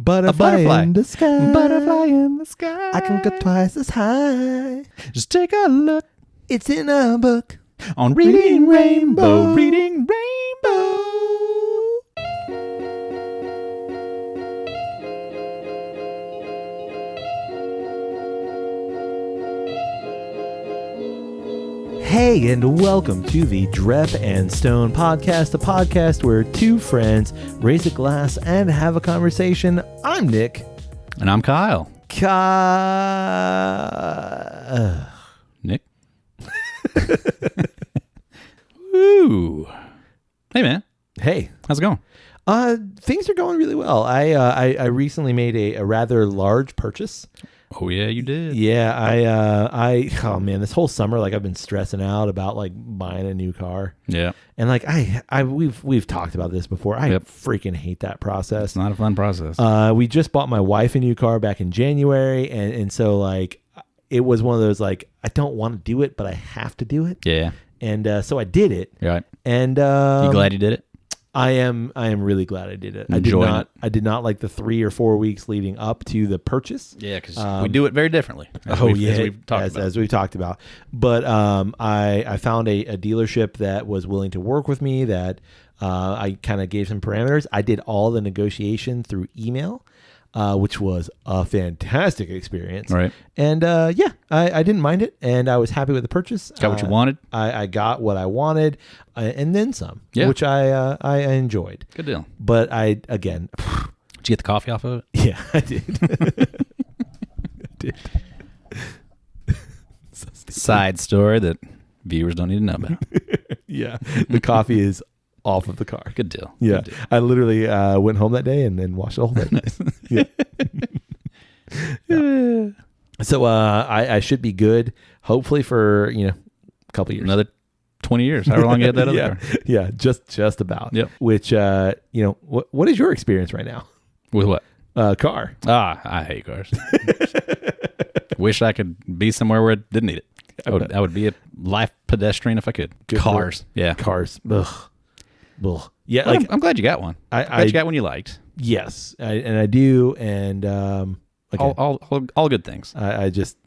butterfly in the sky. Butterfly in the sky. I can go twice as high. Just take a look It's in a book. on Reading Rainbow. Reading Rainbow. Hey, and welcome to the Drep and Stone podcast, a podcast where two friends raise a glass and have a conversation. I'm Nick. And I'm Kyle. Nick? Woo. Hey, man. Hey. How's it going? Things are going really well. I recently made a rather large purchase. Oh, yeah, you did. Yeah, oh man, this whole summer, like I've been stressing out about like buying a new car. Yeah. And like we've talked about this before. I freaking hate that process. It's not a fun process. We just bought my wife a new car back in January, and so like it was one of those like I don't want to do it, but I have to do it. Yeah. And so I did it. Right. And you glad you did it? I am really glad I did it. I did not like the 3 or 4 weeks leading up to the purchase. Yeah, because we do it very differently. As we've talked about. But I found a dealership that was willing to work with me. That I kind of gave some parameters. I did all the negotiation through email, which was a fantastic experience. Right. And I didn't mind it, and I was happy with the purchase. Got what you wanted? I got what I wanted, and then some, yeah. which I enjoyed. Good deal. But did you get the coffee off of it? Yeah, I did. I did. So side story that viewers don't need to know about. Yeah, the coffee is off of the car. Good deal. Yeah. Good deal. I literally went home that day and then washed the whole thing. Yeah. Yeah. So I should be good, hopefully for a couple years. Another 20 years, however long you had that other car. Yeah, just about. Yep. Which what is your experience right now? With what? Car. I hate cars. Wish I could be somewhere where it didn't need it. I would be a life pedestrian if I could. Good cars. Yeah. Cars. Ugh. Ugh. Yeah, well, I'm glad you got one. I you got one you liked. Yes, I do, and again, all good things. I just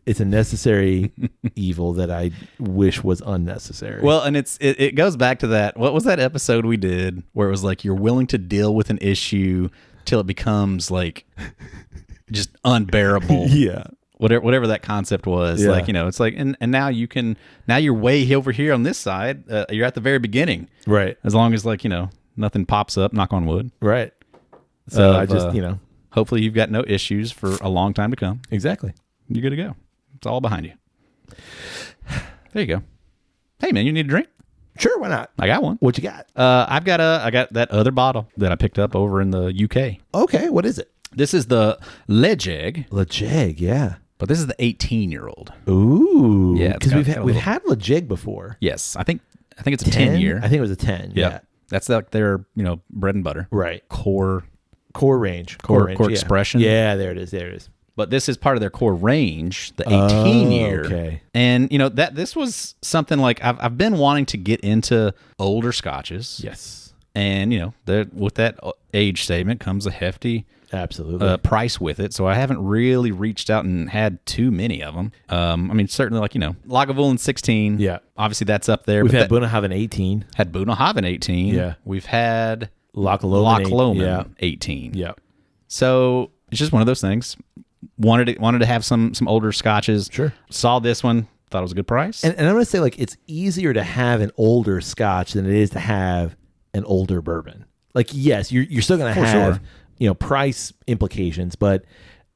it's a necessary evil that I wish was unnecessary. Well, and it goes back to that. What was that episode we did where it was like you're willing to deal with an issue till it becomes like just unbearable? Yeah. Whatever that concept was, yeah. like, it's like, and now you're way over here on this side. You're at the very beginning. Right. As long as nothing pops up, knock on wood. Right. So I just, hopefully you've got no issues for a long time to come. Exactly. You're good to go. It's all behind you. There you go. Hey man, you need a drink? Sure. Why not? I got one. What you got? I got that other bottle that I picked up over in the UK. Okay. What is it? This is the Ledaig. Ledaig. Yeah. But this is the 18-year-old. Ooh. Yeah. Because we've had Ledaig before. Yes. I think it's a 10-year. I think it was a 10. Yeah. That's like their, bread and butter. Right. Core range. Core expression. Yeah, there it is. But this is part of their core range, the 18-year. Okay. And, this was something like I've been wanting to get into older scotches. Yes. And, with that age statement comes a hefty price with it. So I haven't really reached out and had too many of them. Certainly Lagavulin 16. Yeah. Obviously that's up there. We've had Bunnahabhain 18. Had Bunnahabhain 18. Yeah. We've had Loch Lomond 18. Yeah. So it's just one of those things. Wanted to have some older scotches. Sure. Saw this one. Thought it was a good price. And I'm going to say it's easier to have an older scotch than it is to have an older bourbon. Yes, you're still going to have price implications, but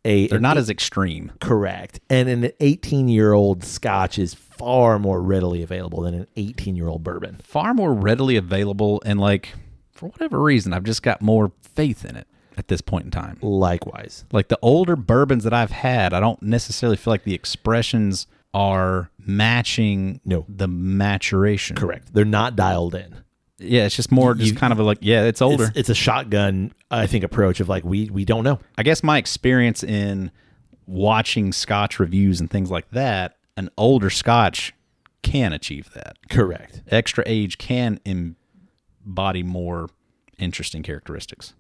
they're not as extreme. Correct. And an 18-year-old scotch is far more readily available than an 18-year-old bourbon. Far more readily available, and for whatever reason, I've just got more faith in it at this point in time. Likewise. The older bourbons that I've had, I don't necessarily feel like the expressions are matching the maturation. Correct. They're not dialed in. Yeah, it's just more kind of it's older. It's a shotgun, I think, approach of we don't know. I guess my experience in watching Scotch reviews and things like that, an older Scotch can achieve that. Correct. Extra age can embody more interesting characteristics.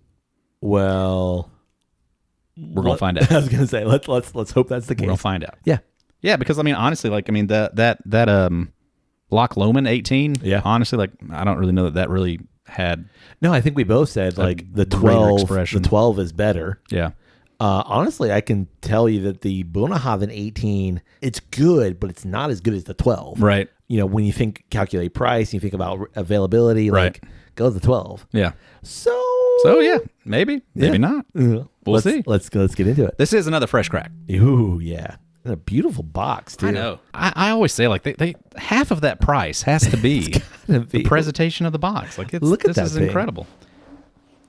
Well, we're gonna find out. I was gonna say let's hope that's the case. We're gonna find out. Yeah, yeah. Because I mean, honestly, like I mean that Loch Lomond 18. Yeah. Honestly, like I don't really know that really had. No, I think we both said like the 12. The 12 is better. Yeah. Honestly, I can tell you that the Bunnahabhain 18, it's good, but it's not as good as the 12. Right. You know, when you calculate price, you think about availability, like go to the 12. Yeah. So yeah, maybe not. We'll see. Let's get into it. This is another fresh crack. Ooh, yeah. And a beautiful box too. I know. I always say like they half of that price has to be the presentation of the box. Like this is incredible.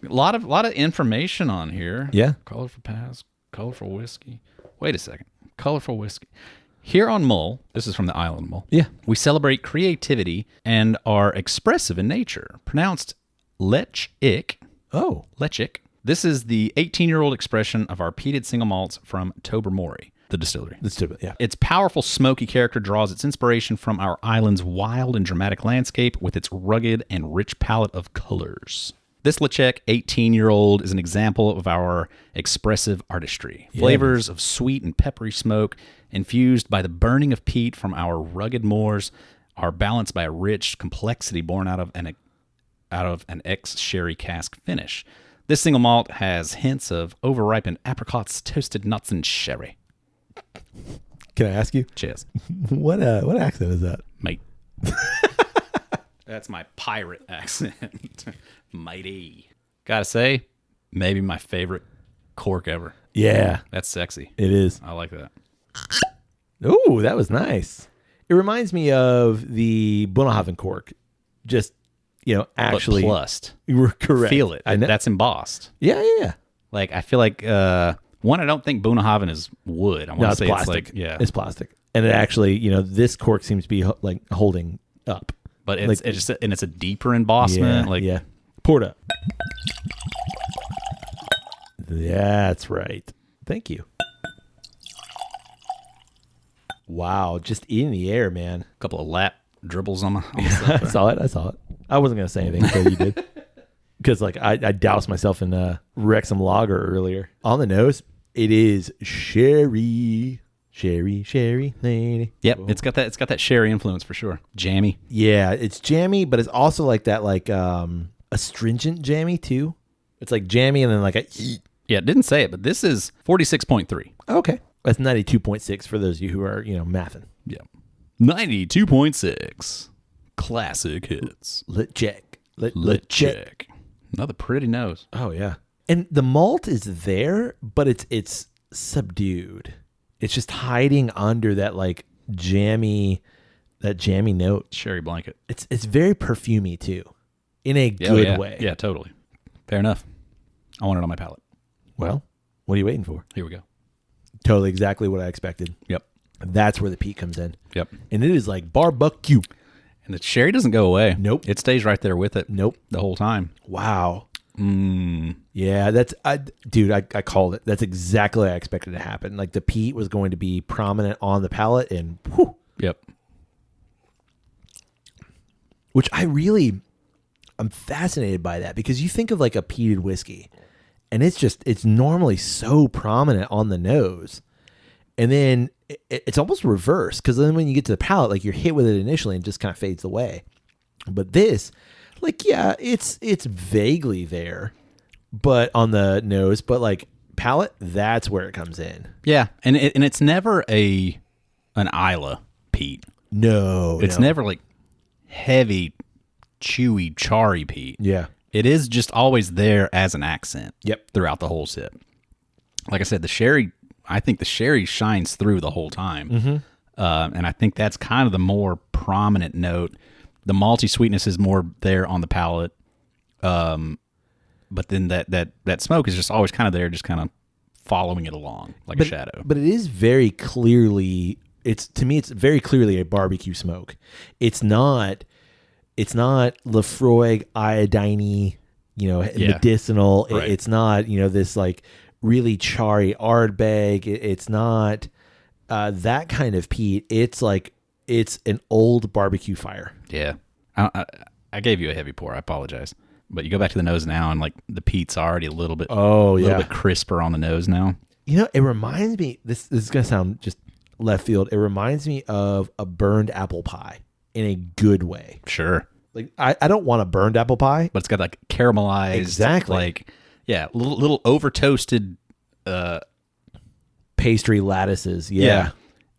A lot of information on here. Yeah. Colorful past, colorful whiskey. Wait a second. Colorful whiskey. Here on Mull, this is from the island Mull. Yeah. We celebrate creativity and are expressive in nature. Pronounced Ledaig. Oh. Ledaig. This is the 18-year-old expression of our peated single malts from Tobermory, the distillery. Yeah. Its powerful, smoky character draws its inspiration from our island's wild and dramatic landscape with its rugged and rich palette of colors. This Ledaig 18-year-old is an example of our expressive artistry. Yeah. Flavors of sweet and peppery smoke infused by the burning of peat from our rugged moors are balanced by a rich complexity born out of an ex-sherry cask finish. This single malt has hints of overripened apricots, toasted nuts, and sherry. Can I ask you? Cheers. What accent is that? Mate. That's my pirate accent. Mighty. Gotta say, maybe my favorite cork ever. Yeah. That's sexy. It is. I like that. Oh, that was nice. It reminds me of the Bunnahabhain cork. Just, actually. But plussed. You were correct. Feel it. I know. That's embossed. Yeah. Like, I feel like, one, I don't think Bunnahabhain is wood. I want to say plastic. It's like, It's plastic. And it actually, this cork seems to be like holding up. But it's a deeper embossment. Yeah. Pour it up. That's right. Thank you. Wow, just in the air, man. A couple of lap dribbles on my I saw it. I wasn't going to say anything until you did. Because I doused myself in Wrexham Lager earlier. On the nose, it is sherry. Sherry lady. Yep, it's got that sherry influence for sure. Jammy. Yeah, it's jammy, but it's also like that astringent jammy too. It's like jammy and then like a Yeah, it didn't say it, but this is 46.3. Okay. That's 92.6 for those of you who are, mathing. Yeah. 92.6. Classic hits. Ledaig. Another pretty nose. Oh yeah. And the malt is there, but it's subdued. It's just hiding under that like jammy note. Sherry blanket. It's very perfumey too. In a good way. Yeah, totally. Fair enough. I want it on my palate. Well, what are you waiting for? Here we go. Totally exactly what I expected. Yep. That's where the peat comes in. Yep. And it is like barbecue. And the sherry doesn't go away. Nope. It stays right there with it. Nope. The whole time. Wow. Yeah, I called it. That's exactly what I expected to happen. Like the peat was going to be prominent on the palate and whew. Yep. Which I'm fascinated by that because you think of like a peated whiskey and it's normally so prominent on the nose. And then it's almost reverse because then when you get to the palate, like you're hit with it initially and just kind of fades away. But this, like, yeah, it's vaguely there, but on the nose, but like palate, that's where it comes in. Yeah, and it's never an Isla peat. No, it's never like heavy, chewy, charry peat. Yeah, it is just always there as an accent. Yep, throughout the whole sip. Like I said, the sherry. I think the sherry shines through the whole time, and I think that's kind of the more prominent note. The malty sweetness is more there on the palate, but then that smoke is just always kind of there, just kind of following it along like a shadow. But it is very clearly, to me, it's very clearly a barbecue smoke. It's not Lefroy iodine, medicinal. Right. It's not, this like really charry Ardbeg. It's not that kind of peat. It's like, it's an old barbecue fire. Yeah. I gave you a heavy pour. I apologize. But you go back to the nose now, and like the peat's already a little bit, bit crisper on the nose now. You know, it reminds me. This is gonna sound just left field. It reminds me of a burned apple pie in a good way. Sure. Like I don't want a burned apple pie, But it's got like caramelized, exactly. like little over toasted, pastry lattices. Yeah,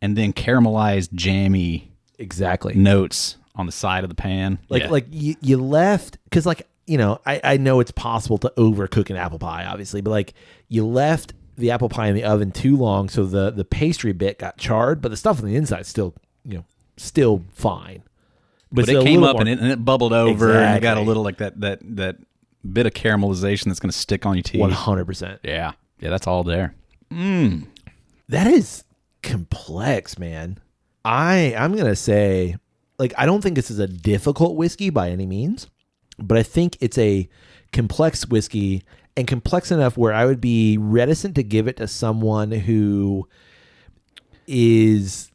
and then caramelized jammy exactly. notes on the side of the pan. Like you left because like. You know, I know it's possible to overcook an apple pie, obviously, but like you left the apple pie in the oven too long, so the pastry bit got charred, but the stuff on the inside still, still fine. But it came up and it bubbled over, exactly. and it got a little like that bit of caramelization that's going to stick on your teeth. 100%. Yeah, that's all there. That is complex, man. I'm gonna say, like, I don't think this is a difficult whiskey by any means. But I think it's a complex whiskey, and complex enough where I would be reticent to give it to someone who is,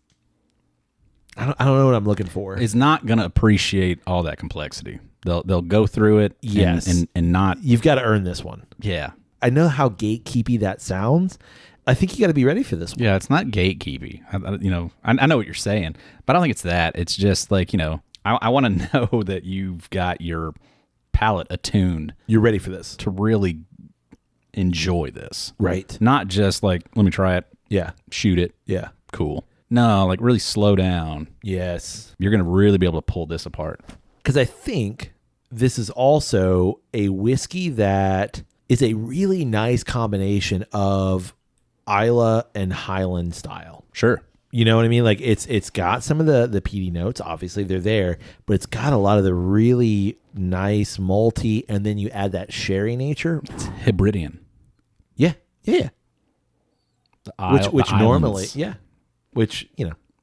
I don't know what I'm looking for. Is not going to appreciate all that complexity. They'll go through it, yes, and not. You've got to earn this one. Yeah, I know how gatekeepy that sounds. I think you got to be ready for this one. Yeah, it's not gatekeepy. I know what you're saying, but I don't think it's that. It's just like I want to know that you've got your palate attuned. You're ready for this to really enjoy this, right? Not just like, let me try it. Yeah, shoot it. Yeah, cool. No, like really slow down. Yes, you're gonna really be able to pull this apart. Because I think this is also a whiskey that is a really nice combination of Islay and Highland style. Sure. You know what I mean? Like it's got some of the peaty notes, obviously they're there, but it's got a lot of the really nice malty, and then you add that sherry nature. It's Hebridean. Yeah. Which normally, which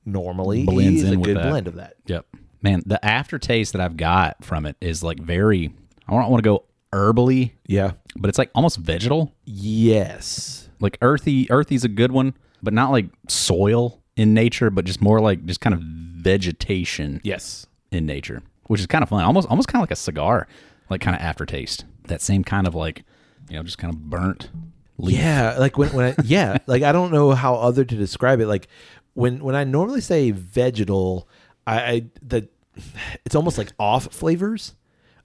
normally blends is in a good with that. blend of that. Yep. Man, the aftertaste that I've got from it is like very, I don't want to go herbally. Yeah. But it's like almost vegetal. Yes. Like earthy's a good one, but not like soil in nature, but just more like just kind of vegetation. Yes. In nature, which is kind of fun. Almost kind of like a cigar, like kind of aftertaste. That same kind of like, just kind of burnt leaf. Yeah. Like when I, like I don't know how other to describe it. Like when I normally say vegetal, it's almost like off flavors,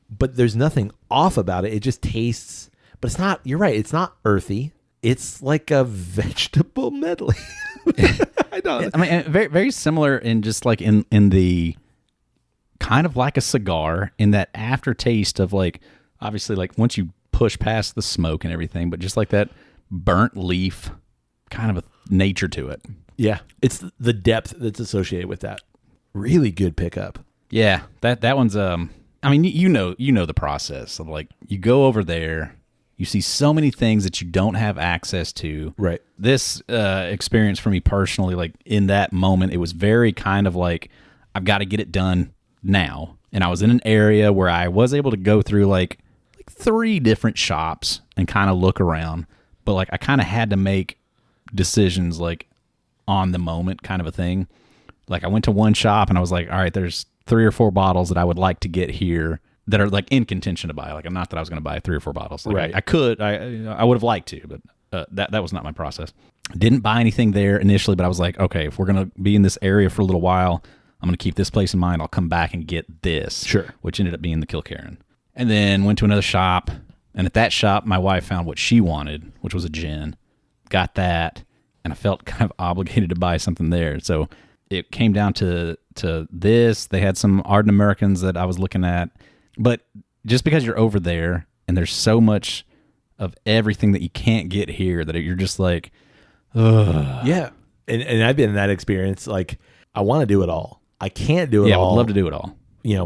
but there's nothing off about it. It just tastes, but it's not, you're right. It's not earthy. It's like a vegetable medley. I know. I mean, very, very similar in just like in the kind of like a cigar in that aftertaste of like, obviously like once you push past the smoke and everything, but just like that burnt leaf kind of a nature to it. Yeah. It's the depth that's associated with that. Really good pickup. Yeah. That one's, I mean, you know the process of like, you go over there, you see so many things that you don't have access to. Right. This experience for me personally, like in that moment, it was very kind of like, I've got to get it done now. And I was in an area where I was able to go through like 3 different shops and kind of look around. But like I kind of had to make decisions like on the moment kind of a thing. Like I went to one shop and I was like, all right, there's 3 or 4 bottles that I would like to get here that are like in contention to buy. Like I'm not that I was going to buy 3 or 4 bottles. Like, right. I would have liked to, but that was not my process. Didn't buy anything there initially, but I was like, okay, if we're going to be in this area for a little while, I'm going to keep this place in mind. I'll come back and get this. Sure. Which ended up being the Kilkerran. And then went to another shop. And at that shop, my wife found what she wanted, which was a gin. Got that. And I felt kind of obligated to buy something there. So it came down to this. They had some Ardent Americans that I was looking at. But just because you're over there and there's so much of everything that you can't get here that you're just like, ugh. Yeah. And I've been in that experience. Like, I want to do it all. I can't do it all. Yeah, I would love to do it all.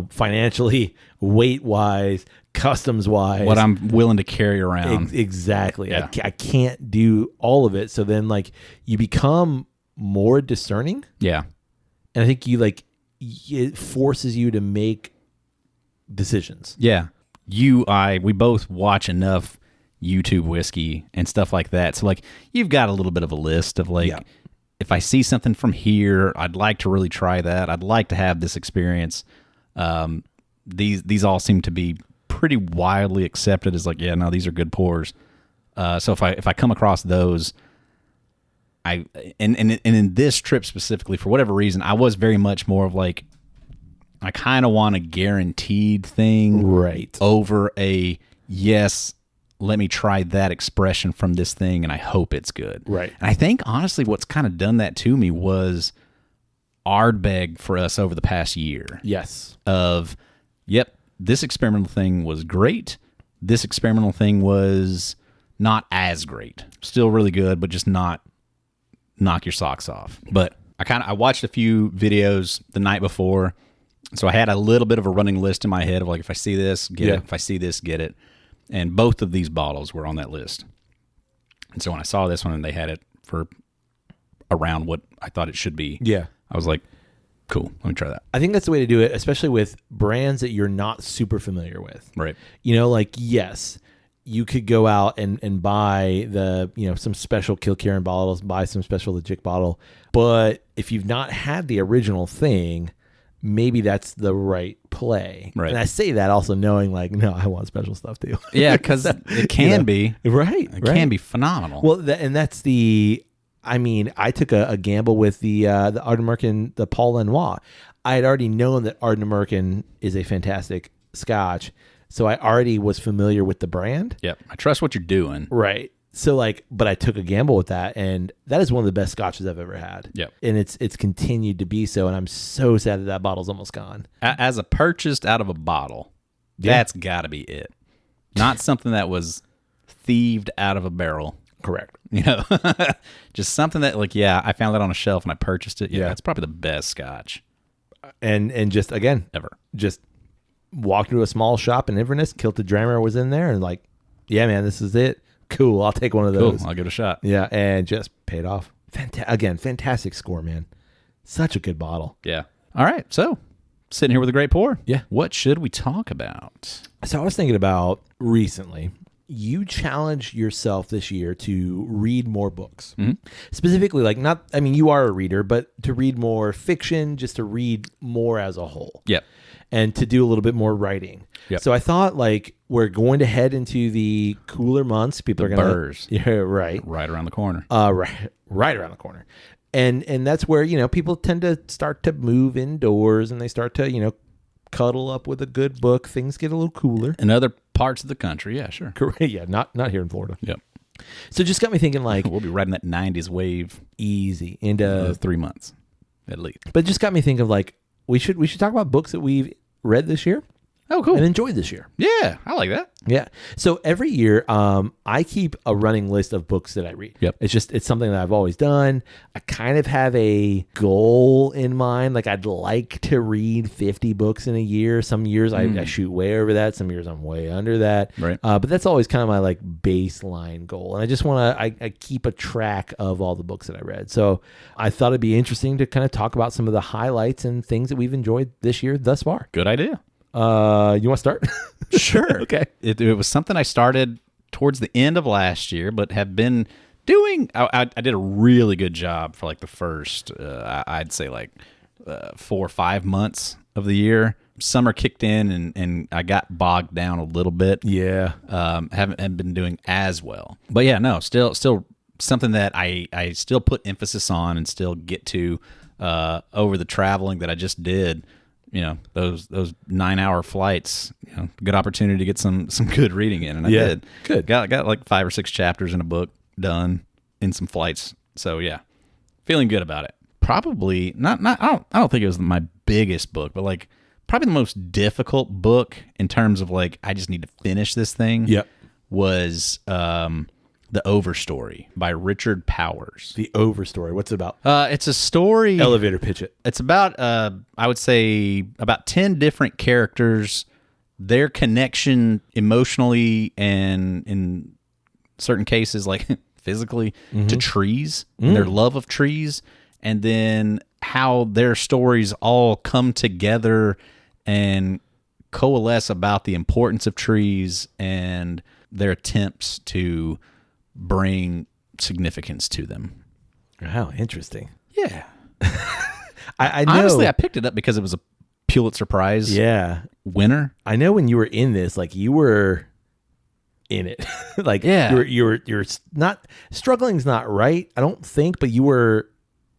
Financially, weight-wise, customs-wise. What I'm willing to carry around. Exactly. Yeah. I can't do all of it. So then, like, you become more discerning. Yeah. And I think it forces you to make decisions. Yeah. We both watch enough YouTube whiskey and stuff like that. So, like, you've got a little bit of a list of, like, if I see something from here, I'd like to really try that. I'd like to have this experience. These all seem to be pretty widely accepted as like, yeah, no, these are good pours. So if I come across those, and in this trip specifically, for whatever reason, I was very much more of like, I kind of want a guaranteed thing, Right. over a yes. Let me try that expression from this thing, and I hope it's good. Right. And I think honestly, what's kind of done that to me was Ardbeg for us over the past year. Yes. Of, yep, this experimental thing was great. This experimental thing was not as great. Still really good, but just not knock your socks off. But I watched a few videos the night before, so I had a little bit of a running list in my head of like, if I see this, get it. If I see this, get it. And both of these bottles were on that list. And so when I saw this one and they had it for around what I thought it should be, Yeah. I was like, cool, let me try that. I think that's the way to do it, especially with brands that you're not super familiar with. Right. You know, like, yes, you could go out and buy the, you know, some special Kilkerran bottles, buy some special Ledaig bottle. But if you've not had the original thing, maybe that's the right play. Right. And I say that also knowing like, no, I want special stuff too. Yeah, because it can be. Right. It can be phenomenal. Well, and that's I mean, I took a gamble with the Ardnamurchan, the Paul Lenoir. I had already known that Ardnamurchan is a fantastic Scotch, so I already was familiar with the brand. Yep. I trust what you're doing. Right. So like, but I took a gamble with that, and that is one of the best Scotches I've ever had. Yep. And it's continued to be so, and I'm so sad that bottle's almost gone. As a purchased out of a bottle, that's got to be it. Not something that was thieved out of a barrel. Correct. You know, just something that like, yeah, I found that on a shelf and I purchased it. Yeah, that's probably the best Scotch. And just again, ever. Just walked into a small shop in Inverness, Kilted Drammer was in there, and like, yeah, man, this is it. Cool, I'll take one of those. Cool, I'll give it a shot. Yeah, and just paid off. Fantastic score, man. Such a good bottle. Yeah. All right, so sitting here with a great pour. Yeah. What should we talk about? So I was thinking about recently, you challenged yourself this year to read more books. Mm-hmm. Specifically, like you are a reader, but to read more fiction, just to read more as a whole. Yep. And to do a little bit more writing. Yep. So I thought like we're going to head into the cooler months. People are going to burrs. Yeah, right. Right around the corner. Right around the corner. And that's where, you know, people tend to start to move indoors and they start to, you know, cuddle up with a good book. Things get a little cooler. In other parts of the country, yeah, sure. Yeah, not here in Florida. Yep. So it just got me thinking like we'll be riding that 90s wave easy into 3 months at least. But it just got me thinking of like we should talk about books that we've read this year. Oh, cool. And enjoyed this year. Yeah, I like that. Yeah. So every year, I keep a running list of books that I read. Yep. It's something that I've always done. I kind of have a goal in mind. Like I'd like to read 50 books in a year. Some years I shoot way over that. Some years I'm way under that. Right. But that's always kind of my like baseline goal. And I just want to, I keep a track of all the books that I read. So I thought it'd be interesting to kind of talk about some of the highlights and things that we've enjoyed this year thus far. Good idea. You want to start? Sure. Okay. It was something I started towards the end of last year, but have been doing. I did a really good job for like the first, I'd say like 4 or 5 months of the year. Summer kicked in and I got bogged down a little bit. Yeah. Haven't been doing as well. But yeah, no, still something that I still put emphasis on and still get to over the traveling that I just did. You know, those 9-hour flights, you know, good opportunity to get some good reading in. And I did. Good. Got like 5 or 6 chapters in a book done in some flights. So yeah, feeling good about it. Probably not I don't think it was my biggest book, but like probably the most difficult book in terms of like, I just need to finish this thing. Yep. Was The Overstory by Richard Powers. The Overstory. What's it about? It's a story. Elevator pitch it. It's about, I would say, about 10 different characters, their connection emotionally and in certain cases, like physically, to trees, their love of trees, and then how their stories all come together and coalesce about the importance of trees and their attempts to bring significance to them. How interesting. Yeah. I know. Honestly, I picked it up because it was a Pulitzer Prize Yeah. winner. I know when you were in this, like you were in it. Like Yeah. you're not struggling's not right, I don't think, but you were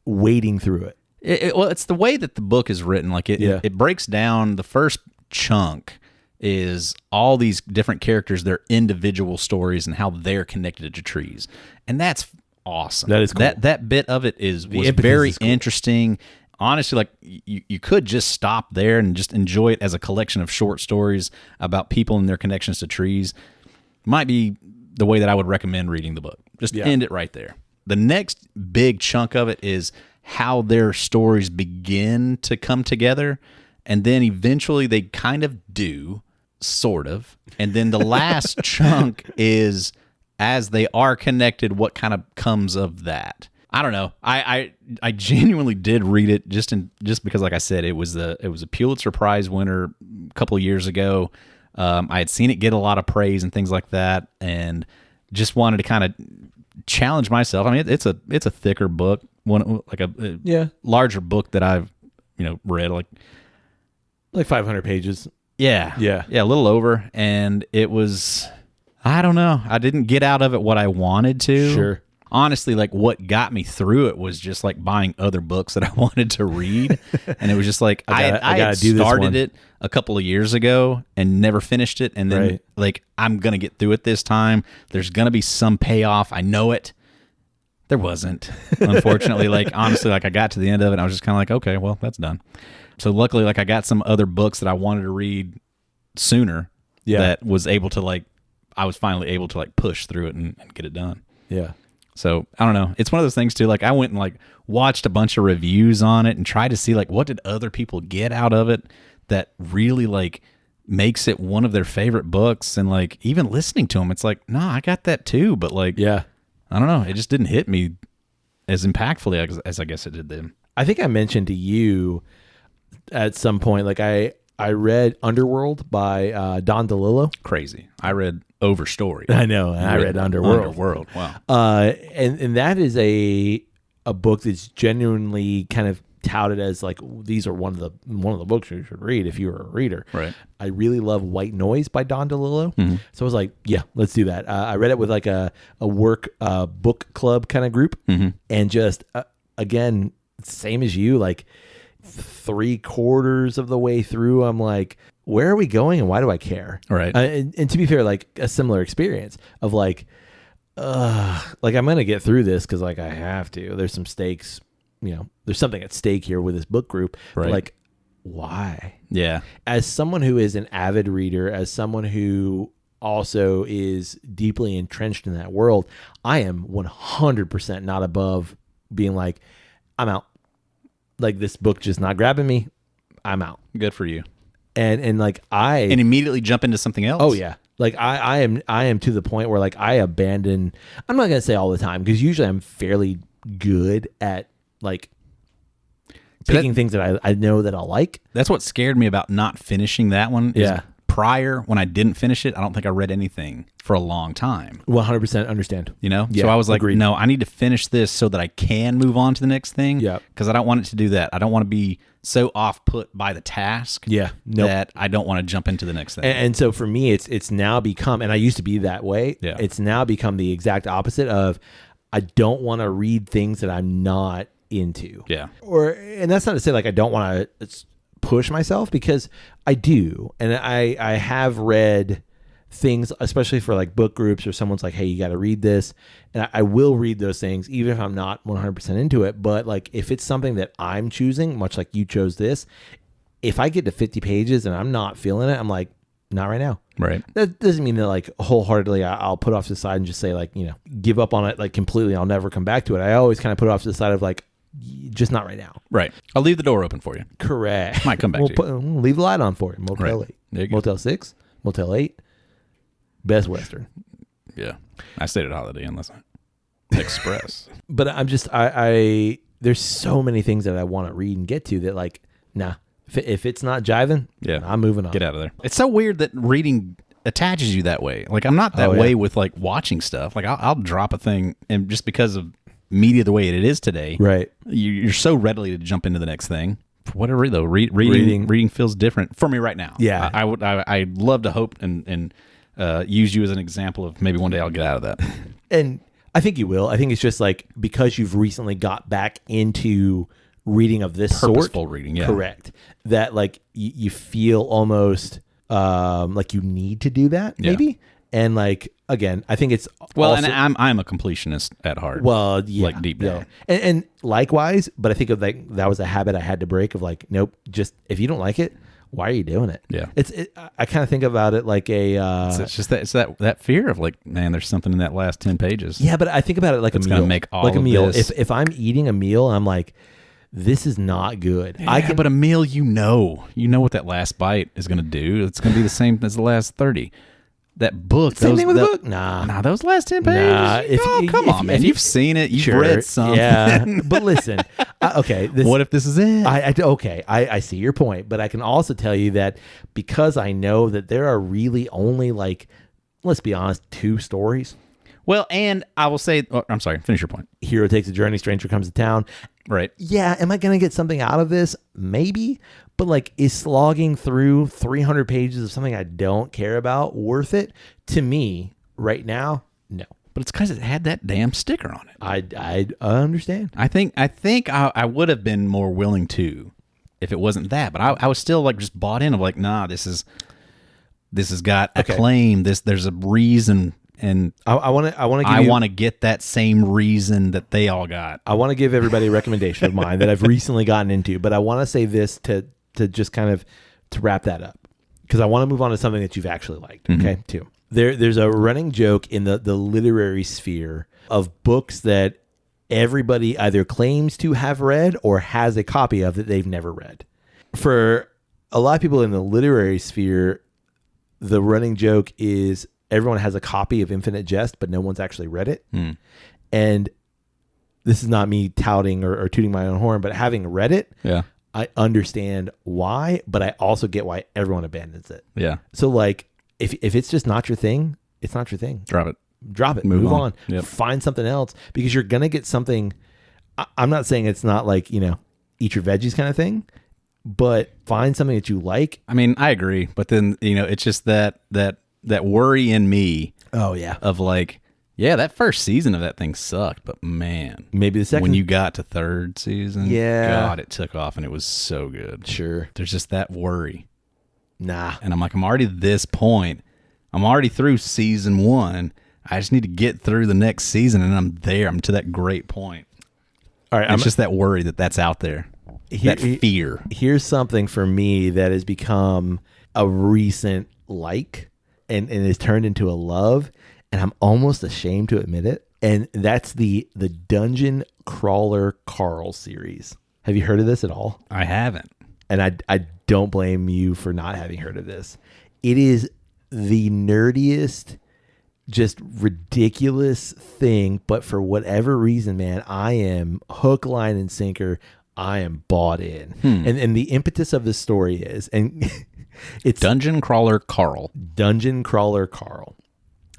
wading through it. Well, it's the way that the book is written. Like it breaks down. The first chunk is all these different characters, their individual stories, and how they're connected to trees, and that's awesome. That is cool. That bit of it was very interesting. Honestly, like you could just stop there and just enjoy it as a collection of short stories about people and their connections to trees. Might be the way that I would recommend reading the book. Just end it right there. The next big chunk of it is how their stories begin to come together, and then eventually they kind of do, sort of. And then the last chunk is as they are connected, what kind of comes of that. I don't know. I genuinely did read it just because, like I said, it was a Pulitzer Prize winner a couple of years ago. I had seen it get a lot of praise and things like that, and just wanted to kind of challenge myself. I mean, it's a thicker book, a larger book that I've read, like 500 pages. Yeah, a little over, and it was, I don't know, I didn't get out of it what I wanted to. Sure. Honestly, like what got me through it was just like buying other books that I wanted to read, and it was just like I had started it a couple of years ago and never finished it, and then like I'm gonna get through it this time. There's gonna be some payoff. I know it. There wasn't, unfortunately. Like honestly, like I got to the end of it, and I was just kind of like, okay, well, that's done. So luckily, like I got some other books that I wanted to read sooner. Yeah. That was able to I was finally able to push through it and get it done. Yeah. So I don't know. It's one of those things too. Like I went and watched a bunch of reviews on it and tried to see what did other people get out of it that really makes it one of their favorite books. And even listening to them, it's no, I got that too. But I don't know. It just didn't hit me as impactfully as I guess it did them. I think I mentioned to you at some point, I read Underworld by Don DeLillo. Crazy. I read Overstory. I know. And I read Underworld. Underworld. Wow. And that is a book that's genuinely kind of touted as these are one of the books you should read if you were a reader. Right. I really love White Noise by Don DeLillo. Mm-hmm. So I was like, yeah, let's do that. I read it with a work book club kind of group, and just again, same as you, 3/4 of the way through, I'm like, where are we going and why do I care? Right. And to be fair, a similar experience of I'm going to get through this because I have to. There's some stakes, there's something at stake here with this book group. Right. But why? Yeah. As someone who is an avid reader, as someone who also is deeply entrenched in that world, I am 100% not above being I'm out. This book just not grabbing me, I'm out. Good for you. And and immediately jump into something else. Oh yeah. I am to the point where I abandon, I'm not going to say all the time because usually I'm fairly good at picking things that I know that I'll like. That's what scared me about not finishing that one. Yeah. Prior, when I didn't finish it, I don't think I read anything for a long time. 100% understand. Yeah, so I was like, agreed. No, I need to finish this so that I can move on to the next thing. Yeah. Because I don't want it to do that. I don't want to be so off put by the task. Yeah. Nope. That I don't want to jump into the next thing. And so for me, it's now become, and I used to be that way. Yeah. It's now become the exact opposite of, I don't want to read things that I'm not into. Yeah. And that's not to say I don't want to push myself, because I do. And I have read things, especially for book groups, or someone's hey, you got to read this. And I will read those things, even if I'm not 100% into it. But if it's something that I'm choosing, much like you chose this, if I get to 50 pages and I'm not feeling it, I'm not right now. Right. That doesn't mean that wholeheartedly I'll put off to the side and just say give up on it completely. I'll never come back to it. I always kind of put it off to the side of just not right now. Right. I'll leave the door open for you. Correct. Might come back to you. We'll leave the light on for you. Motel 8. There you go. Motel 6. Motel 8. Best Western. Yeah. I stayed at Holiday Inn last night. Express. But I'm just, I there's so many things that I want to read and get to that nah. If it's not jiving, I'm moving on. Get out of there. It's so weird that reading attaches you that way. I'm not that way with watching stuff. I'll drop a thing, and just because of media the way it is today, right? You're so readily to jump into the next thing for whatever reason, though, reading feels different for me right now. Yeah. I'd love to hope and use you as an example of maybe one day I'll get out of that. And I think you will. I think it's just like because you've recently got back into reading of this Purposeful sort. reading, yeah. Correct. That like you feel almost like you need to do that, maybe. And like again, I think it's and I'm a completionist at heart. Well, yeah, like deep down. And likewise, but I think of like that was a habit I had to break of like, nope, just if you don't like it, why are you doing it? Yeah, I kind of think about it like a. It's just that fear of like, man, there's something in that last 10 pages. Yeah, but I think about it like a meal. Gonna make all like a of meal. This. If I'm eating a meal, and I'm like, this is not good. Yeah, but a meal, you know what that last bite is going to do. It's going to be the same as the last 30. That book, same thing with the book. Nah, those last 10 pages. Come on, man. You've seen it. You've read something. Yeah, but listen. Okay. What if this is it? I see your point, but I can also tell you that because I know that there are really only like, let's be honest, 2 stories. Well, and I will say, I'm sorry, finish your point. Hero takes a journey, stranger comes to town. Right. Yeah, am I going to get something out of this? Maybe. But like, is slogging through 300 pages of something I don't care about worth it? To me, right now, no. But it's because it had that damn sticker on it. I understand. I think I would have been more willing to if it wasn't that. But I was still like just bought in of like, nah, this has got acclaim. There's a reason. And I want to get that same reason that they all got. I want to give everybody a recommendation of mine that I've recently gotten into, but I want to say this to just kind of to wrap that up because I want to move on to something that you've actually liked. Okay, too. There's a running joke in the literary sphere of books that everybody either claims to have read or has a copy of that they've never read. For a lot of people in the literary sphere, the running joke is everyone has a copy of Infinite Jest, but no one's actually read it. And this is not me touting or tooting my own horn, but having read it, I understand why, but I also get why everyone abandons it. Yeah. So like, if it's just not your thing, it's not your thing. Drop it. Move on. Yep. Find something else because you're going to get something. I'm not saying it's not like, eat your veggies kind of thing, but find something that you like. I mean, I agree, but then, it's just that worry in me. Oh yeah. Of like, yeah, that first season of that thing sucked, but man, maybe the second when you got to third season, God, it took off and it was so good. Sure. There's just that worry. Nah. And I'm like, I'm already at this point. I'm already through season 1. I just need to get through the next season and I'm there. I'm to that great point. All right. It's just that worry that's out there. That fear. Here's something for me that has become a recent like and has turned into a love. And I'm almost ashamed to admit it. And that's the Dungeon Crawler Carl series. Have you heard of this at all? I haven't. And I don't blame you for not having heard of this. It is the nerdiest, just ridiculous thing. But for whatever reason, man, I am hook, line, and sinker. I am bought in. And the impetus of the story is, and it's Dungeon Crawler Carl. Dungeon Crawler Carl.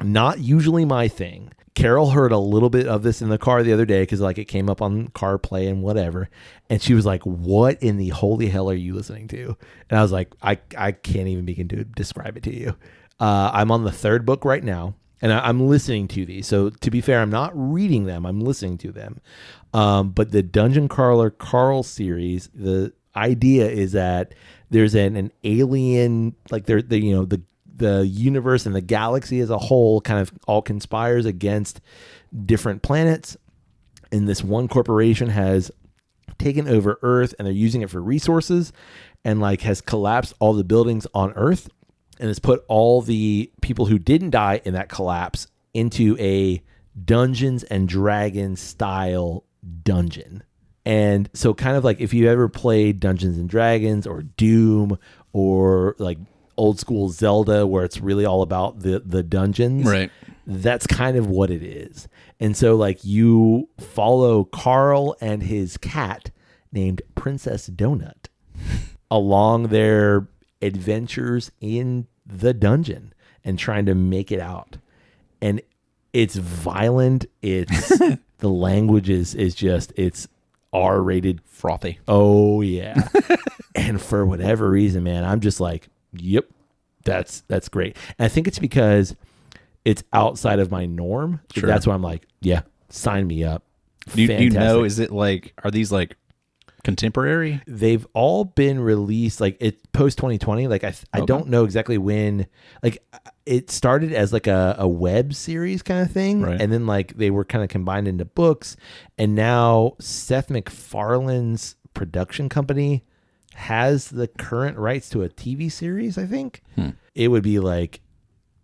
Not usually my thing. Carol heard a little bit of this in the car the other day because like it came up on CarPlay and whatever. And she was like, what in the holy hell are you listening to? And I was like, I can't even begin to describe it to you. I'm on the 3rd book right now and I'm listening to these. So to be fair, I'm not reading them. I'm listening to them. But the Dungeon Crawler Carl series, the idea is that there's an alien, like the universe and the galaxy as a whole kind of all conspires against different planets. And this one corporation has taken over Earth and they're using it for resources and like has collapsed all the buildings on Earth and has put all the people who didn't die in that collapse into a Dungeons and Dragons style dungeon. And so kind of like if you ever played Dungeons and Dragons or Doom or like old school Zelda where it's really all about the dungeons, right? That's kind of what it is. And so like you follow Carl and his cat named Princess Donut along their adventures in the dungeon and trying to make it out. And it's violent. It's the language is just, it's R-rated. Frothy. Oh yeah. And for whatever reason, man, I'm just like, yep, that's great. And I think it's because it's outside of my norm. Sure. That's why I'm like, yeah, sign me up. Do you know, is it like, are these like contemporary? They've all been released like it post 2020. Like I don't know exactly when. Like it started as like a web series kind of thing, right. And then like they were kind of combined into books, and now Seth MacFarlane's production company has the current rights to a TV series. I think it would be like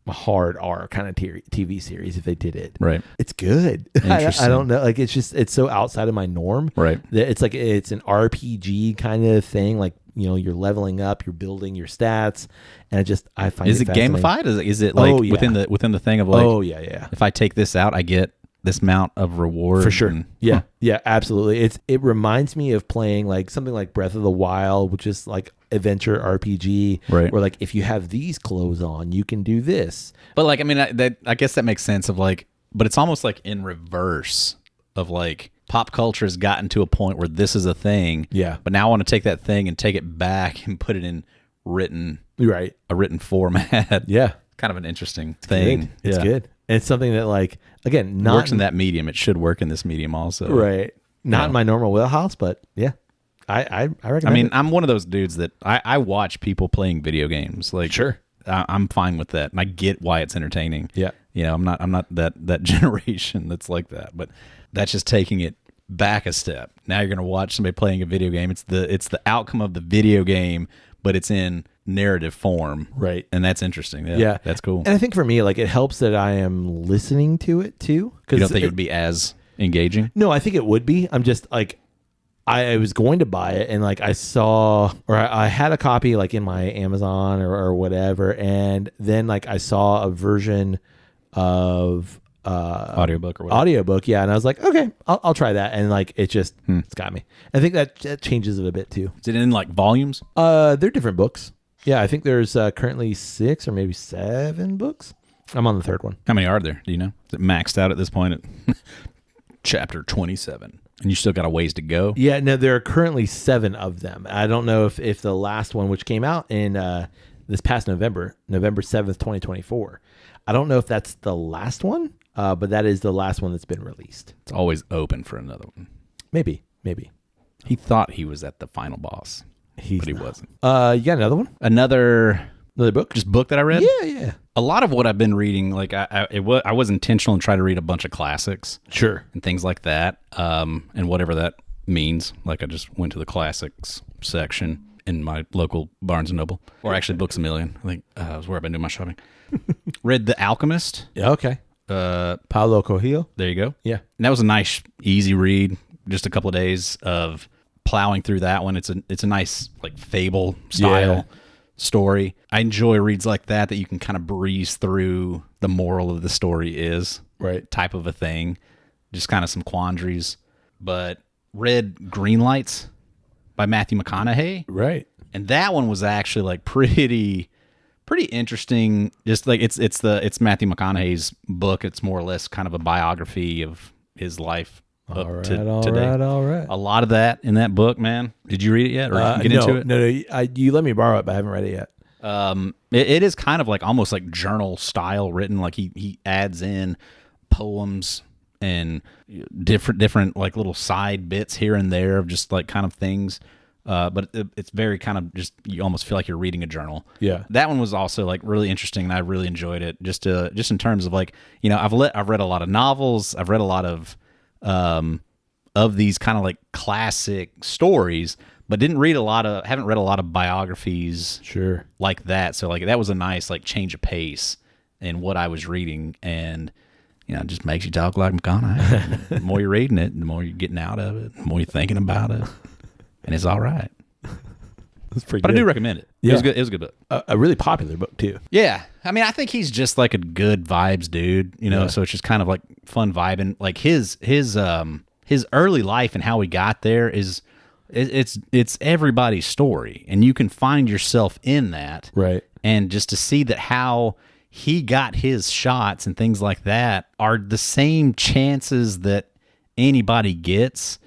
a hard R kind of TV series if they did it. Right. It's good. I don't know. Like it's so outside of my norm. Right. That it's like it's an RPG kind of thing. Like, you know, you're leveling up, you're building your stats, and I find is it gamified? Is it like within the thing of like, yeah. If I take this out, I get this amount of reward for sure. Yeah, absolutely. It reminds me of playing like something like Breath of the Wild, which is like adventure RPG, right? Where like if you have these clothes on, you can do this. But like, I mean, I guess that makes sense of like, but it's almost like in reverse of like pop culture has gotten to a point where this is a thing, yeah. But now I want to take that thing and take it back and put it in a written format. Yeah, kind of an interesting thing. It's good. And it's something that, like, again, not works in that medium. It should work in this medium also. Right. Not in my normal wheelhouse, but yeah, I recommend. I mean, it. I'm one of those dudes that I watch people playing video games. Like, sure, I'm fine with that, and I get why it's entertaining. Yeah. You know, I'm not that generation that's like that, but that's just taking it back a step. Now you're going to watch somebody playing a video game. It's the outcome of the video game, but it's in narrative form, right? And that's interesting. Yeah, that's cool. And I think for me, like, it helps that I am listening to it too. You don't think it would be as engaging? No, I think it would be. I'm just like, I was going to buy it, and like I saw, or I had a copy like in my Amazon or whatever, and then like I saw a version of audiobook or whatever. Audiobook, yeah, and I was like, okay, I'll try that, and like it just it's got me. I think that changes it a bit too. Is it in like volumes? They're different books. Yeah, I think there's currently 6 or maybe 7 books. I'm on the 3rd one. How many are there? Do you know? Is it maxed out at this point at chapter 27? And you still got a ways to go? Yeah, no, there are currently 7 of them. I don't know if the last one, which came out in this past November 7th, 2024, I don't know if that's the last one, but that is the last one that's been released. It's always open for another one. Maybe. He thought he was at the final boss. But he wasn't. You got another one? Another book? Just book that I read? Yeah. A lot of what I've been reading, like I was intentional in trying to read a bunch of classics. Sure. And things like that. And whatever that means. Like I just went to the classics section in my local Barnes & Noble. Or actually Books A Million. I think was where I've been doing my shopping. Read The Alchemist. Yeah, okay. Paulo Coelho. There you go. Yeah. And that was a nice, easy read. Just a couple of days of plowing through that one. It's a nice like fable style story. I enjoy reads like that you can kind of breeze through the moral of the story is right type of a thing. Just kind of some quandaries. But read Greenlights by Matthew McConaughey. Right. And that one was actually like pretty interesting. Just like it's Matthew McConaughey's book. It's more or less kind of a biography of his life. All right. A lot of that in that book, man. Did you read it yet, or get into it? No. You let me borrow it, but I haven't read it yet. It is kind of like almost like journal style written. Like he adds in poems and different like little side bits here and there of just like kind of things. But it's very kind of just, you almost feel like you're reading a journal. Yeah. That one was also like really interesting, and I really enjoyed it. Just in terms of like, you know, I've read a lot of novels. I've read a lot of these kind of like classic stories, but haven't read a lot of biographies. Sure. Like that. So like that was a nice like change of pace in what I was reading, and you know, it just makes you talk like McConaughey. The more you're reading it, the more you're getting out of it, the more you're thinking about it. And it's all right. That's pretty but good. I do recommend it. Yeah. It was a good book. A really popular book, too. Yeah. I mean, I think he's just like a good vibes dude, you know, Yeah. so it's just kind of like fun vibing. Like his early life and how he got there it's everybody's story, and you can find yourself in that. Right. And just to see that how he got his shots and things like that are the same chances that anybody gets.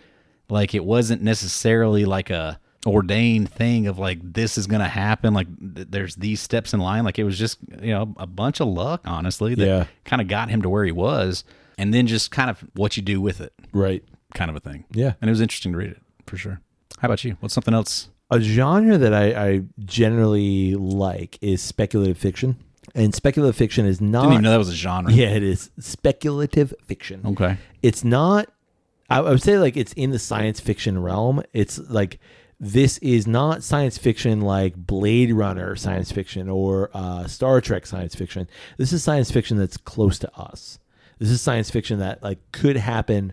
Like it wasn't necessarily like a ordained thing of like this is going to happen, like there's these steps in line. Like it was just, you know, a bunch of luck, honestly, that kind of got him to where he was, and then just kind of what you do with it, right? Kind of a thing. Yeah, and it was interesting to read it for sure. How about you? What's something else? A genre that I generally like is speculative fiction. And speculative fiction is not... Didn't even know that was a genre. Yeah, it is. Speculative fiction. Okay. It's not... I would say like it's in the science fiction realm. It's like... This is not science fiction like Blade Runner science fiction or Star Trek science fiction. This is science fiction that's close to us. This is science fiction that like could happen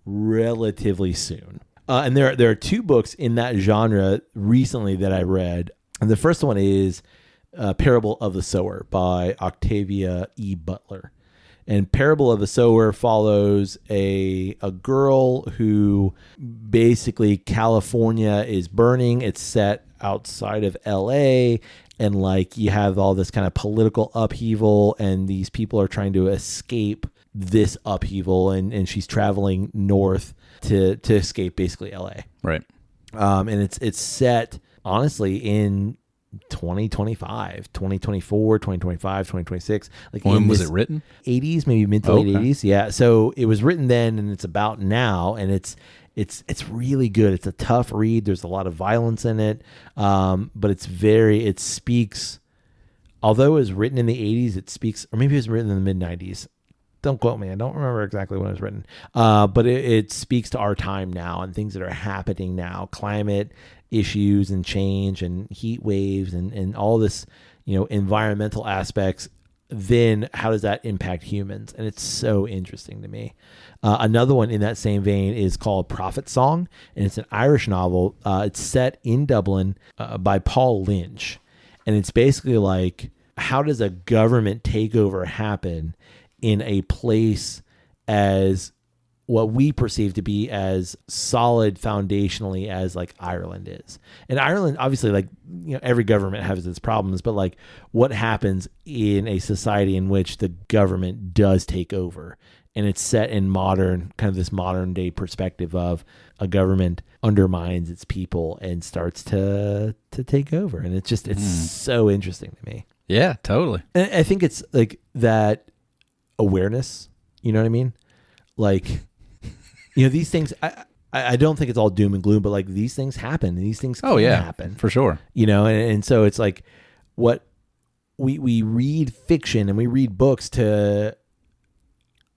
relatively soon. And there are two books in that genre recently that I read. And the first one is Paarable of the Sower by Octavia E. Butler. And Paarable of the Sower follows a girl who basically California is burning. It's set outside of LA, and like you have all this kind of political upheaval, and these people are trying to escape this upheaval, and she's traveling north to escape basically LA. Right. And it's set honestly in 2025, 2024, 2025, 2026. Like when was it written? 80s, maybe mid to late 80s. Yeah. So it was written then, and it's about now, and it's really good. It's a tough read. There's a lot of violence in it. But it speaks, although it was written in the 80s, it speaks, or maybe it was written in the mid 90s. Don't quote me. I don't remember exactly when it was written. But it speaks to our time now and things that are happening now, climate issues and change and heat waves and all this, you know, environmental aspects. Then how does that impact humans? And it's so interesting to me. Another one in that same vein is called Prophet Song, and it's an Irish novel. It's set in Dublin by Paul Lynch. And it's basically like, how does a government takeover happen in a place as what we perceive to be as solid foundationally as like Ireland is. And Ireland, obviously, like, you know, every government has its problems, but like what happens in a society in which the government does take over, and it's set in modern, kind of this modern day perspective of a government undermines its people and starts to take over. And it's so interesting to me. Yeah, totally. And I think it's like that awareness, you know what I mean? Like, you know, these things, I don't think it's all doom and gloom, but like these things happen, and these things can happen. For sure. You know, and so it's like what we read fiction and we read books to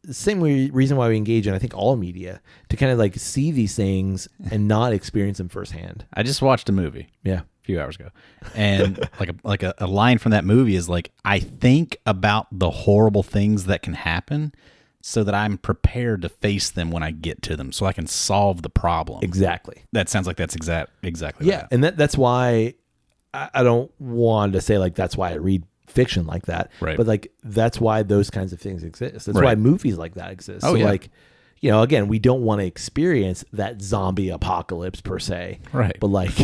the same reason why we engage in, I think, all media, to kind of like see these things and not experience them firsthand. I just watched a movie. Yeah. Few hours ago, and like a line from that movie is like, I think about the horrible things that can happen so that I'm prepared to face them when I get to them, so I can solve the problem. Exactly. That sounds like that's exactly yeah. That. And that's why I don't want to say like that's why I read fiction like that, right? But like that's why those kinds of things exist. That's why movies like that exist. Oh, so yeah. Like, you know, again, we don't want to experience that zombie apocalypse per se. Right. But like,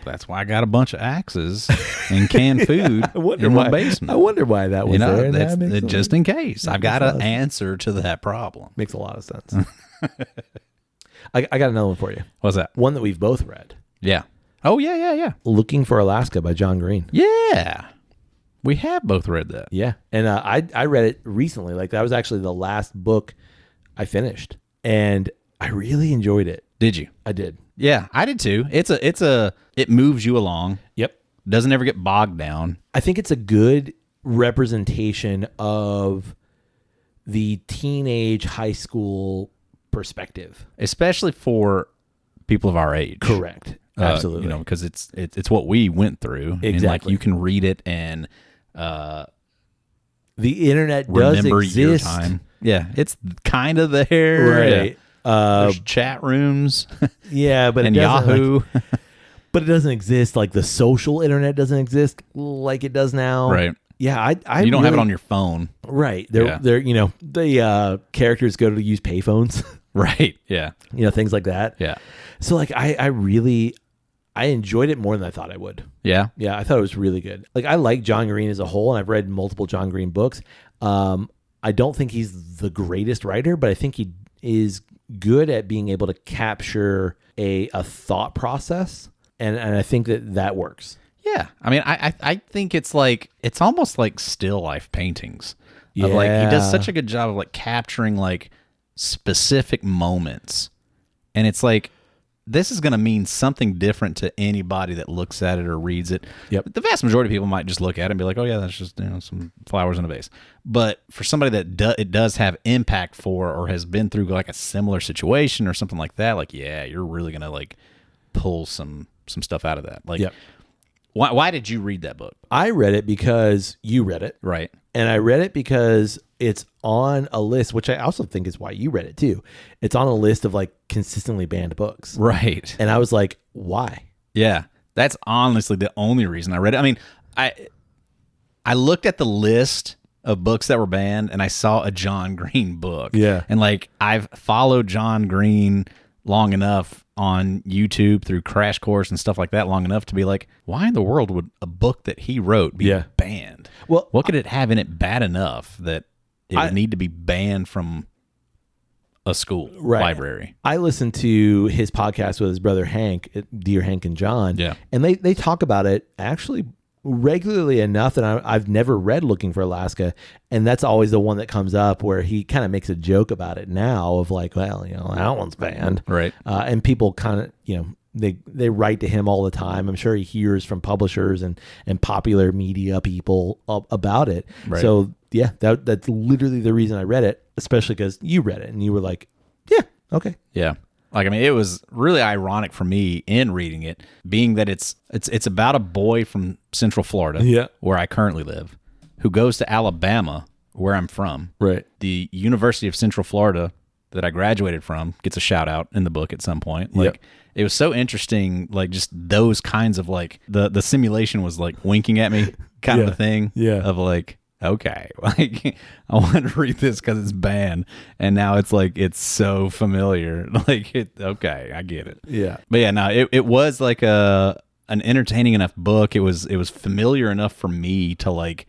that's why I got a bunch of axes and canned food in my basement. I wonder why that was there. That's just in case. I've got an answer to that problem. Makes a lot of sense. I got another one for you. What's that? One that we've both read. Yeah. Oh, yeah. Looking for Alaska by John Green. Yeah. We have both read that. Yeah. And I read it recently. Like that was actually the last book I finished. And I really enjoyed it. Did you? I did. Yeah, I did too. It moves you along. Yep. Doesn't ever get bogged down. I think it's a good representation of the teenage high school perspective, especially for people of our age. Correct. Absolutely. You know, because it's what we went through. Exactly. And like you can read it and the internet does remember exist. Your time. Yeah, it's kind of there. Right. There's chat rooms. Yeah, but and it doesn't, Yahoo. like, but it doesn't exist like the social internet doesn't exist like it does now. Right. Yeah, I you don't really, have it on your phone. Right. They're you know, the characters go to use payphones. Right. Yeah. You know, things like that. Yeah. So like I really enjoyed it more than I thought I would. Yeah. Yeah, I thought it was really good. Like I like John Green as a whole, and I've read multiple John Green books. I don't think he's the greatest writer, but I think he is good at being able to capture a thought process, and I think that works. Yeah, I mean, I think it's almost like still life paintings. Of like, he does such a good job of like capturing like specific moments, and it's like, this is going to mean something different to anybody that looks at it or reads it. Yep. The vast majority of people might just look at it and be like, oh yeah, that's just, some flowers in a vase. But for somebody that it does have impact for, or has been through like a similar situation or something like that, like, yeah, you're really going to like pull some stuff out of that. Like, yep. Why did you read that book? I read it because you read it. Right. And I read it because it's on a list, which I also think is why you read it too. It's on a list of like consistently banned books. Right. And I was like, why? Yeah. That's honestly the only reason I read it. I mean, I looked at the list of books that were banned and I saw a John Green book. Yeah. And like, I've followed John Green long enough on YouTube through Crash Course and stuff like that, long enough to be like, why in the world would a book that he wrote be banned? Well, what could it have in it bad enough that it would need to be banned from a school library? I listened to his podcast with his brother Hank, Dear Hank and John, and they talk about it actually regularly enough that I've never read Looking for Alaska, and that's always the one that comes up where he kind of makes a joke about it now of like, well, that one's banned, right? And people kind of, they write to him all the time. I'm sure he hears from publishers and popular media people about it. Right. So yeah, that's literally the reason I read it, especially because you read it and you were like, yeah, okay, yeah. Like, I mean, it was really ironic for me in reading it, being that it's about a boy from Central Florida, where I currently live, who goes to Alabama, where I'm from. Right. The University of Central Florida that I graduated from gets a shout out in the book at some point. Like, it was so interesting, like just those kinds of like the simulation was like winking at me kind of a thing. Yeah. Of like, okay, like I want to read this because it's banned, and now it's like it's so familiar. Like, okay, I get it. Yeah, but yeah, no, it was like an entertaining enough book. It was familiar enough for me to like,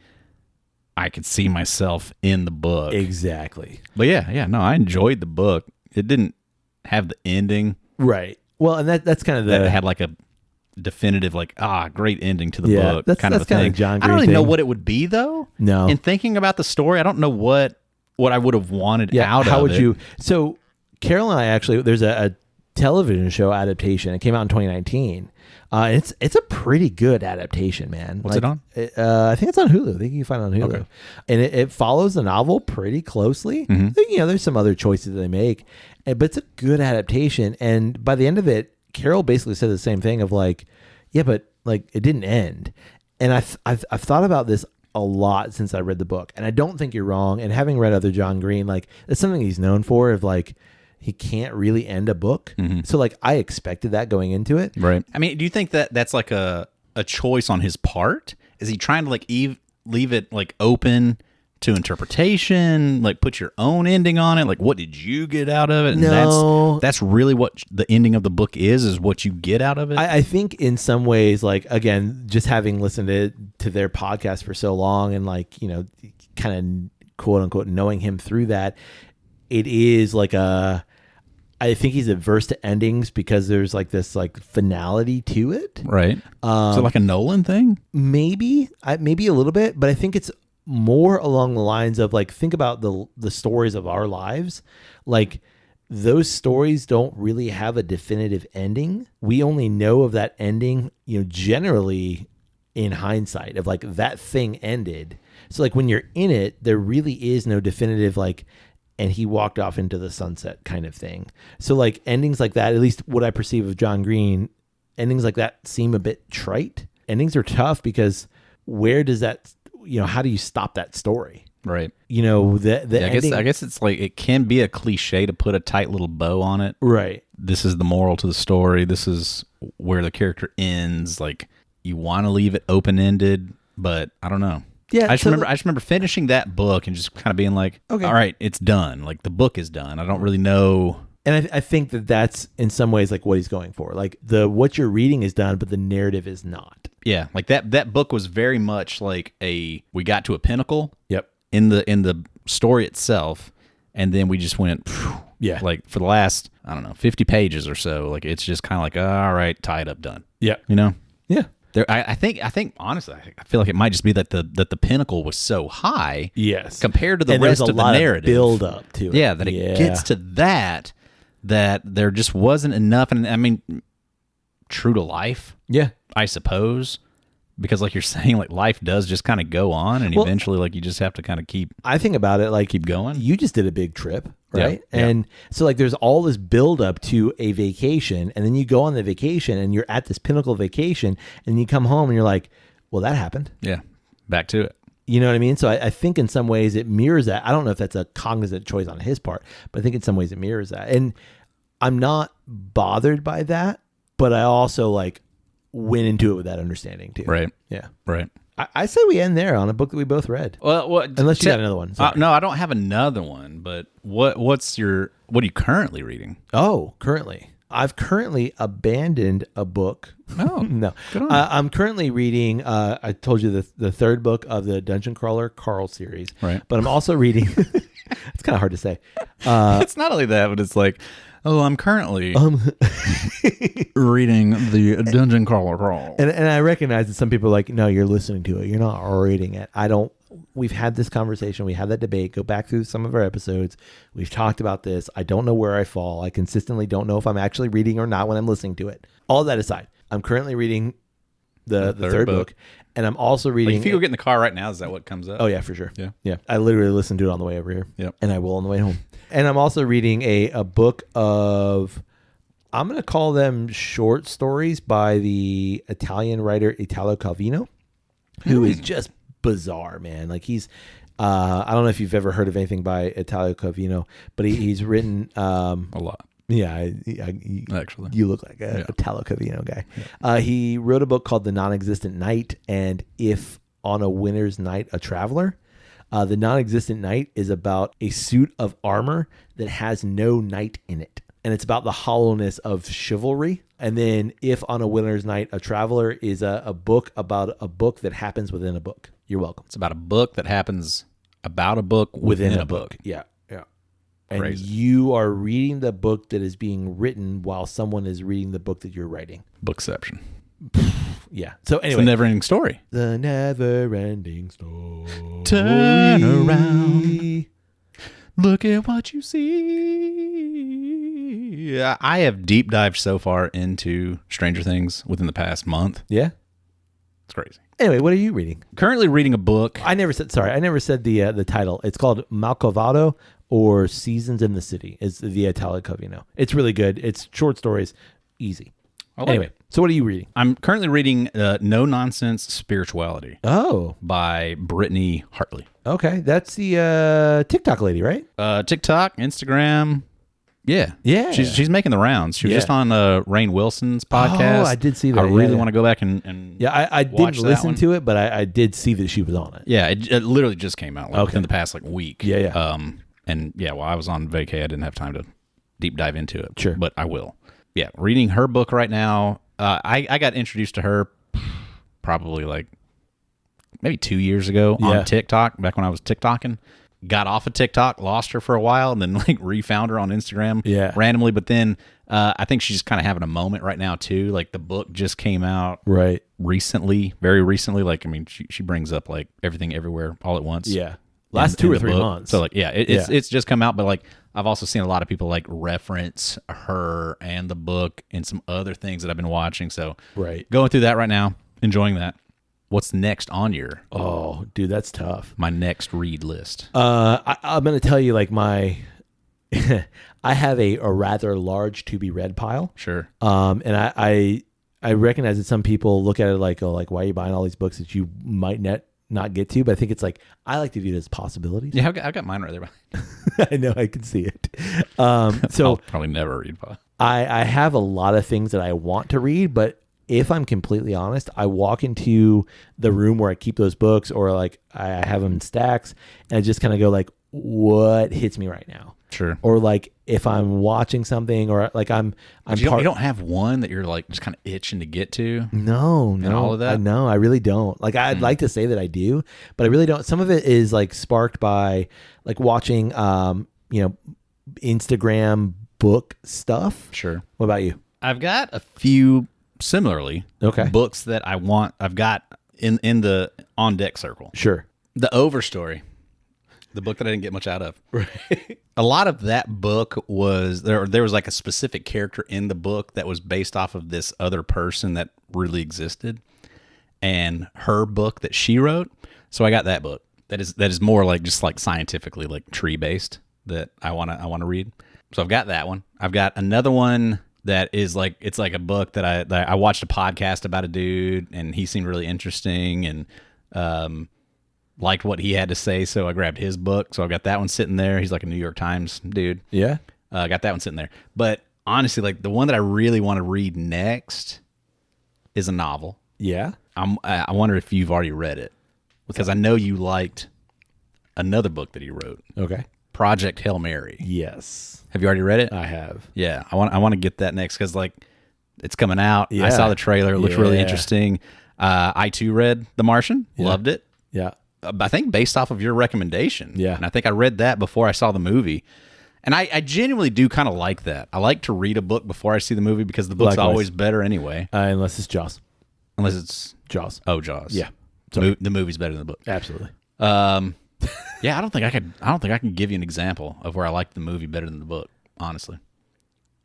I could see myself in the book. Exactly. But yeah, no, I enjoyed the book. It didn't have the ending, right? Well, and that's kind of that it had like a definitive like great ending to the book that's kind of a kind thing. Of John Green I don't really thing. know what it would be though. No. In thinking about the story, I don't know what I would have wanted out of it. How would you? So Carol and I actually, there's a television show adaptation. It came out in 2019. It's a pretty good adaptation, man. What's it on? I think it's on Hulu. I think you can find it on Hulu. Okay. And it follows the novel pretty closely. Mm-hmm. There's some other choices that they make, but it's a good adaptation. And by the end of it, Carol basically said the same thing of like, yeah, but like it didn't end. And I've thought about this a lot since I read the book, and I don't think you're wrong. And having read other John Green, like it's something he's known for, of like he can't really end a book. Mm-hmm. So like I expected that going into it. Right. I mean, do you think that that's like a choice on his part? Is he trying to like leave it like open to interpretation, like put your own ending on it? Like, what did you get out of it? And no, that's really what the ending of the book is what you get out of it. I think in some ways, like again, just having listened to their podcast for so long and like, kind of quote unquote knowing him through that, it is like I think he's averse to endings because there's like this like finality to it. Right. So like a Nolan thing? Maybe a little bit, but I think it's more along the lines of like, think about the stories of our lives. Like those stories don't really have a definitive ending. We only know of that ending, generally in hindsight of like that thing ended. So like when you're in it, there really is no definitive like, and he walked off into the sunset kind of thing. So like endings like that, at least what I perceive of John Green, endings like that seem a bit trite. Endings are tough because where does that, how do you stop that story? Right. I guess it's like it can be a cliche to put a tight little bow on it. Right. This is the moral to the story. This is where the character ends. Like you want to leave it open-ended, but I don't know. Yeah. I just remember finishing that book and just kind of being like, okay, all right, it's done. Like the book is done. I don't really know. And I think that's in some ways like what he's going for. Like what you're reading is done, but the narrative is not. Yeah, like that book was very much like we got to a pinnacle. Yep. In the story itself, and then we just went, Yeah. Like for the last, I don't know, 50 pages or so, like it's just kind of like, all right, tie it up, done. Yeah. You know? Yeah. I think honestly, I feel like it might just be that the pinnacle was so high, Yes, compared to the and rest there's a of the lot narrative, build up to it. Yeah, that it gets to that there just wasn't enough, and I mean, true to life, Yeah, I suppose, because like you're saying, like life does just kind of go on, and eventually, like you just have to kind of keep. I think about it like keep going. You just did a big trip, right? Yeah. And so like there's all this build up to a vacation, and then you go on the vacation and you're at this pinnacle vacation, and you come home and you're like, well, that happened. Yeah, back to it. You know what I mean? So I think in some ways it mirrors that. I don't know if that's a cognizant choice on his part, but I think in some ways it mirrors that. And I'm not bothered by that, but I also like went into it with that understanding too. Right. Yeah. Right. I say we end there on a book that we both read. Well, unless you got another one. No, I don't have another one. But what are you currently reading? Oh, currently, I've currently abandoned a book. Oh, no, good on you. I'm currently reading. I told you the third book of the Dungeon Crawler Carl series. Right. But I'm also reading. It's kind of hard to say. It's not only that, but it's like, oh, I'm currently reading the Dungeon Crawler Crawl. And I recognize that some people are like, no, you're listening to it. You're not reading it. I don't. We've had this conversation. We had that debate. Go back through some of our episodes. We've talked about this. I don't know where I fall. I consistently don't know if I'm actually reading or not when I'm listening to it. All that aside, I'm currently reading the third book. And I'm also reading. Like if you go get in the car right now, is that what comes up? Oh, yeah, for sure. Yeah. Yeah. I literally listened to it on the way over here. Yep. And I will on the way home. And I'm also reading a book of, I'm going to call them short stories by the Italian writer Italo Calvino, who is just bizarre, man. Like he's, I don't know if you've ever heard of anything by Italo Calvino, but he's written a lot. Yeah, Actually, you look like a Italo Calvino guy. Yeah. He wrote a book called The Non-Existent Night and If on a Winter's Night, a Traveler. The Non-Existent Night is about a suit of armor that has no knight in it. And it's about the hollowness of chivalry. And then If on a Winter's Night, a Traveler is a book about a book that happens within a book. You're welcome. It's about a book that happens about a book within a book. Yeah. Yeah. And Crazy. you are reading the book that is being written while someone is reading the book that you're writing. Bookception. Yeah. So anyway. It's a never-ending story. The never-ending story. Turn around. Look at what you see. I have deep dived so far into Stranger Things within the past month. Yeah. It's crazy. Anyway, what are you reading? Currently reading a book. I never said the title. It's called Malcovado or Seasons in the City. It's the Italo Calvino. It's really good. It's short stories. Easy. Anyway, so what are you reading? I'm currently reading No Nonsense Spirituality. Oh. By Brittany Hartley. Okay. That's the TikTok lady, right? TikTok, Instagram. Yeah. Yeah. She's making the rounds. She was just on Rainn Wilson's podcast. Oh, I did see that. I really want to go back and I didn't listen to it, but I did see that she was on it. Yeah, it literally just came out within the past week. Yeah. And while I was on vacay, I didn't have time to deep dive into it. Sure. But I will. Yeah, reading her book right now. I got introduced to her probably maybe 2 years ago on TikTok, back when I was TikToking. Got off of TikTok, lost her for a while, and then refound her on Instagram randomly. But then I think she's just kind of having a moment right now too. Like the book just came out recently, very recently. She brings up Everything Everywhere All at Once. Yeah. Last 2 or 3 months. So it's just come out, but I've also seen a lot of people reference her and the book and some other things that I've been watching. So going through that right now, enjoying that. What's next on your? Oh, dude, that's tough. My next read list. I'm going to tell you my, I have a rather large to be read pile. Sure. And I recognize that some people look at it why are you buying all these books that you might not get to? But I think it's I like to view it as possibilities. Yeah, I've got mine right there. I know, I can see it. So I'll probably never read. I have a lot of things that I want to read, but if I'm completely honest, I walk into the room where I keep those books or I have them in stacks and I just kind of go what hits me right now? Sure. Or if I'm watching something or I'm you don't have one that you're just kind of itching to get to? No. All of that? No, I really don't. I'd like to say that I do, but I really don't. Some of it is sparked by watching, Instagram book stuff. Sure. What about you? I've got a few similarly books that I've got in the on deck circle. Sure. The Overstory, the book that I didn't get much out of. Right. A lot of that book was there was like a specific character in the book that was based off of this other person that really existed, and her book that she wrote. So I got that book. That is more like just like scientifically like tree based that I want to read. So I've got that one. I've got another one that is like, it's like a book that I watched a podcast about a dude, and he seemed really interesting and liked what he had to say. So I grabbed his book. So I've got that one sitting there. He's like a New York Times dude. Yeah. I got that one sitting there. But honestly, like the one that I really want to read next is a novel. Yeah. I wonder if you've already read it, because I know you liked another book that he wrote. Okay. Project Hail Mary. Yes. Have you already read it? I have. Yeah. I want to get that next because like it's coming out. Yeah. I saw the trailer. It looks really interesting. I too read The Martian. Yeah. Loved it. Yeah. I think based off of your recommendation. Yeah. And I think I read that before I saw the movie. And I genuinely do kind of like that. I like to read a book before I see the movie because the book's always better anyway. Unless it's Jaws. Unless it's Jaws. Oh, Jaws. Yeah. The movie's better than the book. Absolutely. Yeah, I don't think I can give you an example of where I liked the movie better than the book, honestly.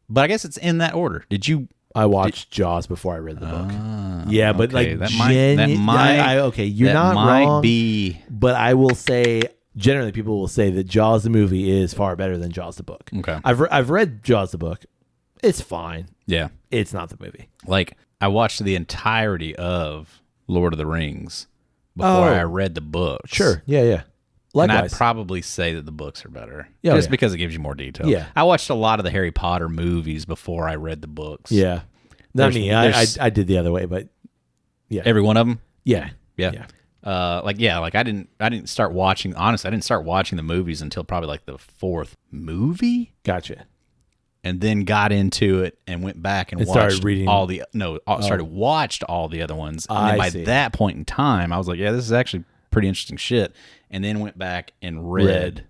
But I guess it's in that order. I watched Jaws before I read the book. Yeah, but okay, like that might okay, you're not wrong. But I will say generally people will say that Jaws the movie is far better than Jaws the book. Okay. I've read Jaws the book. It's fine. Yeah. It's not the movie. Like I watched the entirety of Lord of the Rings before I read the books. Sure. Yeah, yeah. Likewise. And I'd probably say that the books are better. Yeah, just because it gives you more detail. Yeah. I watched a lot of the Harry Potter movies before I read the books. Yeah. Not me. I did the other way, but yeah. Every one of them? Yeah. Yeah. I didn't start watching, honestly, I didn't start watching the movies until probably like the fourth movie. Gotcha. And then got into it and went back and watched started reading watched all the other ones. And then by that point in time, I was like, yeah, this is actually pretty interesting shit. And then went back and read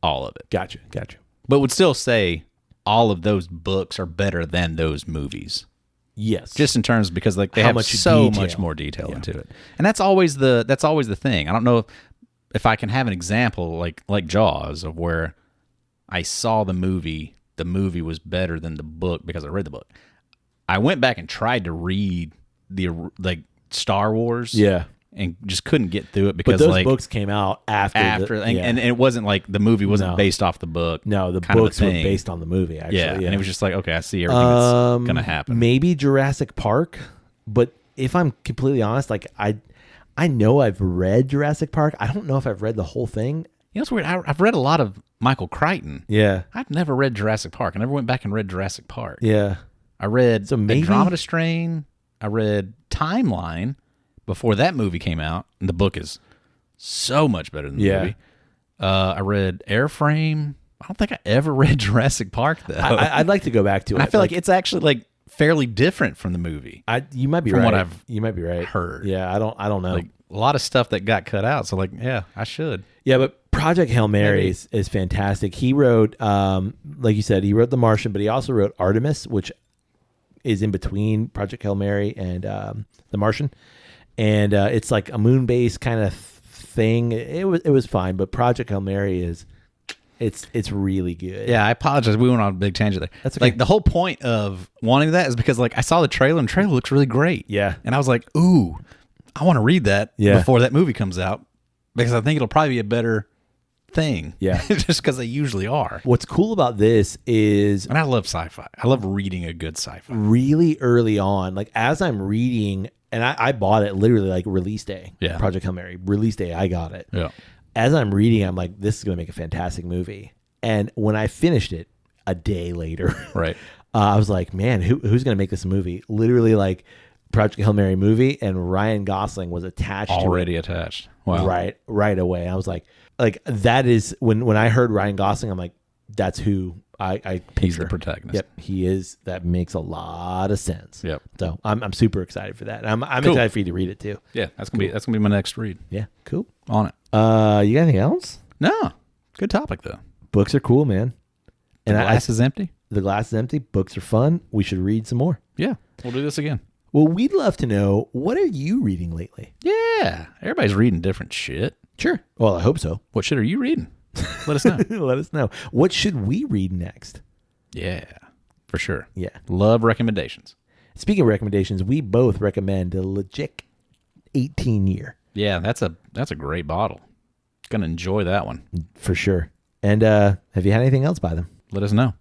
all of it. Gotcha. But would still say all of those books are better than those movies. Yes. Just in terms because like they have so much more detail into it. And that's always the thing. I don't know if I can have an example like Jaws of where I saw the movie was better than the book because I read the book. I went back and tried to read the like Star Wars. Yeah. And just couldn't get through it because those books came out after and it wasn't like the movie wasn't based off the book. No, the books were based on the movie, actually. Yeah, and it was just like, okay, I see everything that's going to happen. Maybe Jurassic Park, but if I'm completely honest, like I know I've read Jurassic Park. I don't know if I've read the whole thing. You know, it's weird. I've read a lot of Michael Crichton. Yeah. I've never read Jurassic Park. I never went back and read Jurassic Park. Yeah. I read Andromeda Strain. I read Timeline before that movie came out, and the book is so much better than the movie. I read Airframe. I don't think I ever read Jurassic Park, though. I'd like to go back to it. I feel like it's actually like fairly different from the movie. You might be from right. You might be right. Heard. Yeah, I don't know. Like a lot of stuff that got cut out. So like, yeah, I should. Yeah, but Project Hail Mary is fantastic. He wrote, like you said, he wrote The Martian, but he also wrote Artemis, which is in between Project Hail Mary and The Martian. And it's like a moon-based kind of thing. It was fine, but Project Hail Mary it's really good. Yeah, I apologize. We went on a big tangent there. That's okay. Like the whole point of wanting that is because like I saw the trailer and the trailer looks really great. Yeah. And I was like, ooh, I want to read that before that movie comes out because I think it'll probably be a better thing. Yeah. Just because they usually are. What's cool about this is... And I love sci-fi. I love reading a good sci-fi. Really early on, like as I'm reading... And I bought it literally like release day. Yeah. Project Hail Mary. Release day, I got it. Yeah. As I'm reading, I'm like, this is going to make a fantastic movie. And when I finished it a day later, right, I was like, man, who's going to make this movie? Literally like Project Hail Mary movie, and Ryan Gosling was attached already to it. Attached. Wow. Right away. I was like that is when I heard Ryan Gosling, I'm like, that's who I picture. He's the protagonist. Yep, he is. That makes a lot of sense. Yep. So I'm super excited for that. I'm cool. excited for you to read it too. Yeah, that's gonna be my next read. Yeah, cool. On it. You got anything else? No. Good topic though. Books are cool, man. The glass is empty? The glass is empty. Books are fun. We should read some more. Yeah. We'll do this again. Well, we'd love to know, what are you reading lately? Yeah. Everybody's reading different shit. Sure. Well, I hope so. What shit are you reading? Let us know. Let us know. What should we read next? Yeah. For sure. Yeah. Love recommendations. Speaking of recommendations, we both recommend the Ledaig 18-year. Yeah, that's a great bottle. Gonna enjoy that one. For sure. And have you had anything else by them? Let us know.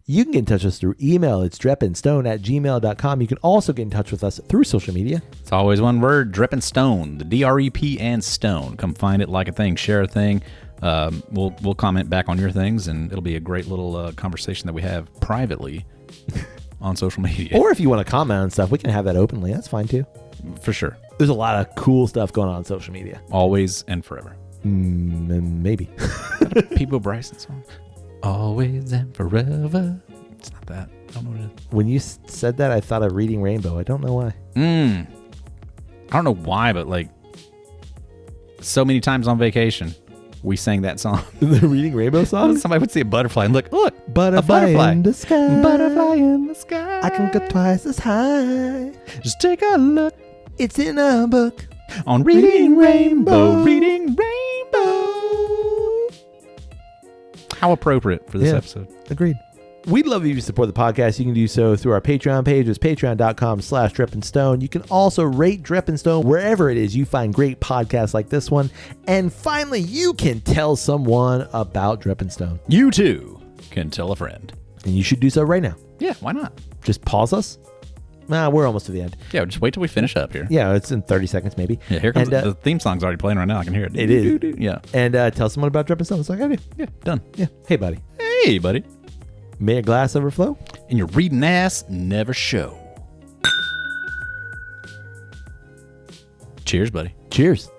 You can get in touch with us through email. It's drepandstone@gmail.com. You can also get in touch with us through social media. It's always one word, Drep and Stone, the DREP and Stone. Come find it, like a thing, share a thing. We'll comment back on your things, and it'll be a great little conversation that we have privately on social media. Or if you want to comment on stuff, we can have that openly. That's fine too. For sure. There's a lot of cool stuff going on social media. Always and forever. Maybe. People Bryson song. Always and forever. It's not that. I don't know what it is. When you said that, I thought of Reading Rainbow. I don't know why. I don't know why, but like so many times on vacation, we sang that song. The Reading Rainbow song? Somebody would see a butterfly and look, Butterfly, a butterfly in the sky. Butterfly in the sky. I can go twice as high. Just take a look. It's in a book. On Reading Rainbow. Reading Rainbow. How appropriate for this episode. Agreed. We'd love if you support the podcast. You can do so through our Patreon page. It's patreon.com/drepandstone. You can also rate Drep and Stone wherever it is you find great podcasts like this one. And finally, you can tell someone about Drep and Stone. You too can tell a friend. And you should do so right now. Yeah, why not? Just pause us. We're almost to the end. Yeah, just wait till we finish up here. Yeah, it's in 30 seconds maybe. Yeah, here comes the theme song's already playing right now. I can hear it. It is. Yeah. And tell someone about Drep and Stone. That's all I gotta do. Yeah, done. Yeah. Hey, buddy. Hey, buddy. May a glass overflow. And your reading ass never show. Cheers, buddy. Cheers.